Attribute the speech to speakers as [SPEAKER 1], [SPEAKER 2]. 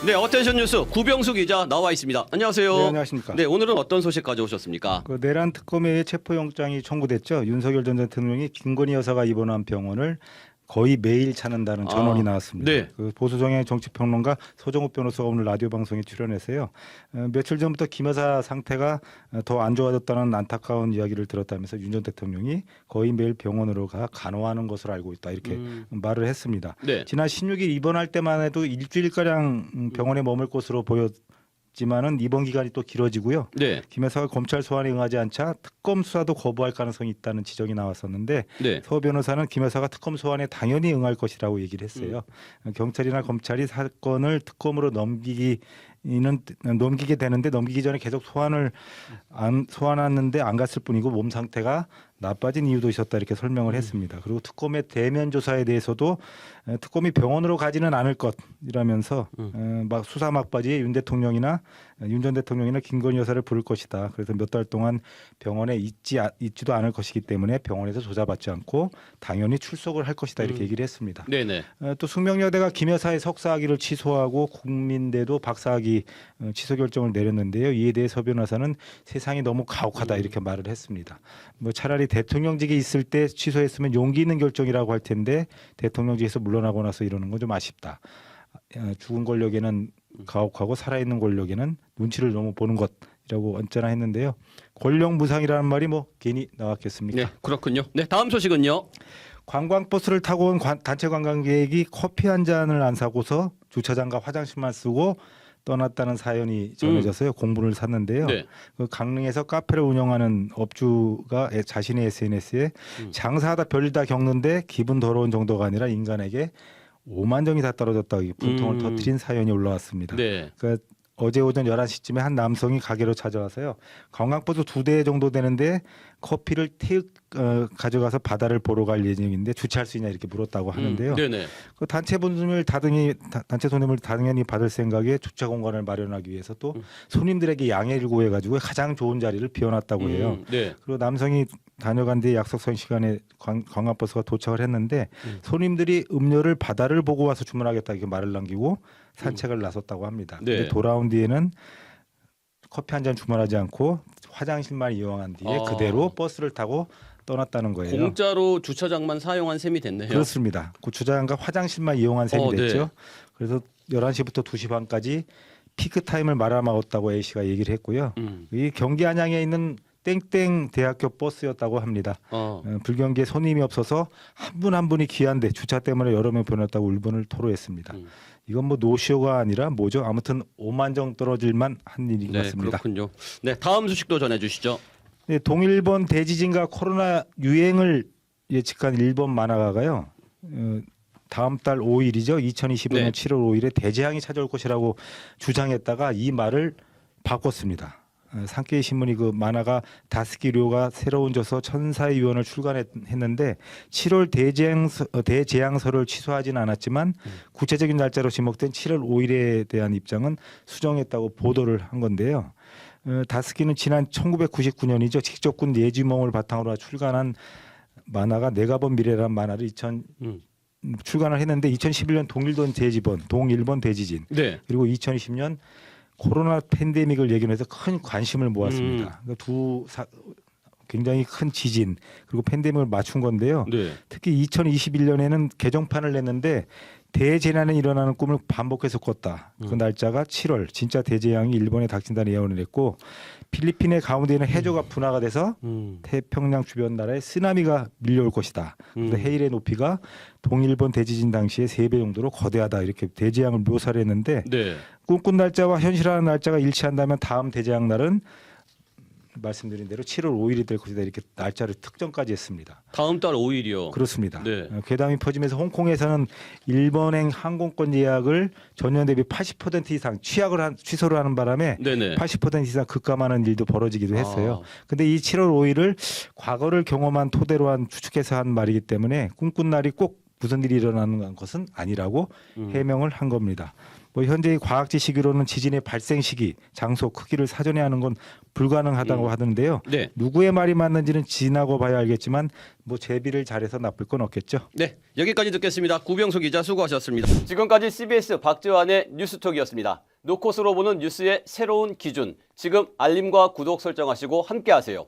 [SPEAKER 1] 네, 어텐션 뉴스 구병수 기자 나와 있습니다. 안녕하세요.
[SPEAKER 2] 네, 안녕하십니까.
[SPEAKER 1] 네, 오늘은 어떤 소식 가져오셨습니까?
[SPEAKER 2] 그 내란 특검에 의해 체포영장이 청구됐죠. 윤석열 전 대통령이 김건희 여사가 입원한 병원을 거의 매일 찾는다는 전원이 나왔습니다.
[SPEAKER 1] 네.
[SPEAKER 2] 그 보수정의 정치평론가 서정욱 변호사가 오늘 라디오 방송에 출연해서요. 며칠 전부터 김 여사 상태가 더 안 좋아졌다는 안타까운 이야기를 들었다면서 윤 전 대통령이 거의 매일 병원으로 가 간호하는 것으로 알고 있다 이렇게 말을 했습니다.
[SPEAKER 1] 네.
[SPEAKER 2] 지난 16일 입원할 때만 해도 일주일가량 병원에 머물 것으로 보였지만은 입원 기간이 또 길어지고요.
[SPEAKER 1] 네.
[SPEAKER 2] 김 여사가 검찰 소환에 응하지 않자 특검 수사도 거부할 가능성이 있다는 지적이 나왔었는데
[SPEAKER 1] 네.
[SPEAKER 2] 서 변호사는 김 여사가 특검 소환에 당연히 응할 것이라고 얘기를 했어요. 경찰이나 검찰이 사건을 특검으로 넘기게 되는데 넘기기 전에 계속 소환하는데 안 갔을 뿐이고 몸 상태가 나빠진 이유도 있었다 이렇게 설명을 했습니다. 그리고 특검의 대면 조사에 대해서도 특검이 병원으로 가지는 않을 것이라면서 막 수사 막바지에 윤 전 대통령이나 김건희 여사를 부를 것이다. 그래서 몇 달 동안 병원에 있지도 않을 것이기 때문에 병원에서 조사받지 않고 당연히 출석을 할 것이다 이렇게 얘기를 했습니다.
[SPEAKER 1] 네네.
[SPEAKER 2] 또 숙명여대가 김 여사의 석사학위를 취소하고 국민대도 박사학위 취소 결정을 내렸는데요. 이에 대해 서 변호사는 세상이 너무 가혹하다 이렇게 말을 했습니다. 뭐 차라리 대통령직에 있을 때 취소했으면 용기 있는 결정이라고 할 텐데 대통령직에서 물러나고 나서 이러는 건 좀 아쉽다. 죽은 권력에는 가혹하고 살아있는 권력에는 눈치를 너무 보는 것이라고 언짢아 했는데요. 권력 무상이라는 말이 뭐 괜히 나왔겠습니까?
[SPEAKER 1] 네, 그렇군요. 네, 다음 소식은요.
[SPEAKER 2] 관광버스를 타고 온 단체 관광객이 커피 한 잔을 안 사고서 주차장과 화장실만 쓰고 떠났다는 사연이 전해져서요. 공분을 샀는데요.
[SPEAKER 1] 네.
[SPEAKER 2] 그 강릉에서 카페를 운영하는 업주가 자신의 SNS에 장사하다 별일 다 겪는데 기분 더러운 정도가 아니라 인간에게 5만 정이 다 떨어졌다고 분통을 터뜨린 사연이 올라왔습니다.
[SPEAKER 1] 네.
[SPEAKER 2] 그러니까 어제 오전 11시쯤에 한 남성이 가게로 찾아와서요. 관광버스 2대 정도 되는데 커피를 가져가서 바다를 보러 갈 예정인데 주차할 수 있냐 이렇게 물었다고 하는데요.
[SPEAKER 1] 네네.
[SPEAKER 2] 그 단체 손님을 당연히 받을 생각에 주차 공간을 마련하기 위해서 또 손님들에게 양해를 구해가지고 가장 좋은 자리를 비워놨다고 해요.
[SPEAKER 1] 네.
[SPEAKER 2] 그리고 남성이 다녀간 뒤에 약속선 시간에 관광버스가 도착을 했는데 손님들이 음료를 바다를 보고 와서 주문하겠다 이렇게 말을 남기고 산책을 나섰다고 합니다.
[SPEAKER 1] 네.
[SPEAKER 2] 근데 돌아온 뒤에는 커피 한 잔 주문하지 않고 화장실만 이용한 뒤에 그대로 버스를 타고 떠났다는 거예요.
[SPEAKER 1] 공짜로 주차장만 사용한 셈이 됐네요.
[SPEAKER 2] 그렇습니다. 그 주차장과 화장실만 이용한 셈이 됐죠.
[SPEAKER 1] 네.
[SPEAKER 2] 그래서 11시부터 2시 반까지 피크 타임을 말아먹었다고 A씨가 얘기를 했고요. 이 경기 안양에 있는 땡땡 대학교 버스였다고 합니다. 불경기에 손님이 없어서 한 분 한 분이 귀한데 주차 때문에 여러 명 보냈다고 울분을 토로했습니다. 이건 뭐 노쇼가 아니라 뭐죠? 아무튼 5만 정 떨어질만 한 일인 것
[SPEAKER 1] 네,
[SPEAKER 2] 같습니다.
[SPEAKER 1] 그렇군요. 네, 다음 소식도 전해주시죠.
[SPEAKER 2] 네, 동일본 대지진과 코로나 유행을 예측한 일본 만화가가요. 다음 달 5일이죠. 2025년
[SPEAKER 1] 네.
[SPEAKER 2] 7월 5일에 대재앙이 찾아올 것이라고 주장했다가 이 말을 바꿨습니다. 산케이 신문이 그 만화가 다스키 료가 새로운 저서 천사의 유언을 출간했는데 7월 대재앙설을 취소하지는 않았지만 구체적인 날짜로 지목된 7월 5일에 대한 입장은 수정했다고 보도를 한 건데요. 다스키는 지난 1999년이죠. 직접군 예지몽을 바탕으로 출간한 만화가 내가 본 미래라는 만화를 출간을 했는데 2011년 동일본 대지진
[SPEAKER 1] 네.
[SPEAKER 2] 그리고 2020년 코로나 팬데믹을 예견해서 큰 관심을 모았습니다. 굉장히 큰 지진 그리고 팬데믹을 맞춘 건데요.
[SPEAKER 1] 네.
[SPEAKER 2] 특히 2021년에는 개정판을 냈는데 대재난이 일어나는 꿈을 반복해서 꿨다. 그 날짜가 7월 진짜 대재앙이 일본에 닥친다는 예언을 했고 필리핀의 가운데에는 해저가 분화가 돼서 태평양 주변 나라에 쓰나미가 밀려올 것이다. 그래서 해일의 높이가 동일본 대지진 당시의 3배 정도로 거대하다. 이렇게 대재앙을 묘사를 했는데
[SPEAKER 1] 네.
[SPEAKER 2] 꿈꾼 날짜와 현실화하는 날짜가 일치한다면 다음 대재앙 날은 말씀드린 대로 7월 5일이 될 것이다. 이렇게 날짜를 특정까지 했습니다.
[SPEAKER 1] 다음 달 5일이요.
[SPEAKER 2] 그렇습니다.
[SPEAKER 1] 네.
[SPEAKER 2] 괴담이 퍼지면서 홍콩에서는 일본행 항공권 예약을 전년 대비 80% 이상 취소를 하는 바람에
[SPEAKER 1] 네네.
[SPEAKER 2] 80% 이상 급감하는 일도 벌어지기도 했어요. 근데 이 7월 5일을 과거를 경험한 토대로 추측해서 한 말이기 때문에 꿈꾼 날이 꼭 무슨 일이 일어나는 것은 아니라고 해명을 한 겁니다. 뭐 현재의 과학 지식으로는 지진의 발생 시기, 장소, 크기를 사전에 하는 건 불가능하다고 하던데요.
[SPEAKER 1] 네.
[SPEAKER 2] 누구의 말이 맞는지는 지나고 봐야 알겠지만 뭐 제비를 잘해서 나쁠 건 없겠죠.
[SPEAKER 1] 네, 여기까지 듣겠습니다. 구병수 기자 수고하셨습니다. 지금까지 CBS 박지환의 뉴스톡이었습니다. 노컷으로 보는 뉴스의 새로운 기준. 지금 알림과 구독 설정하시고 함께하세요.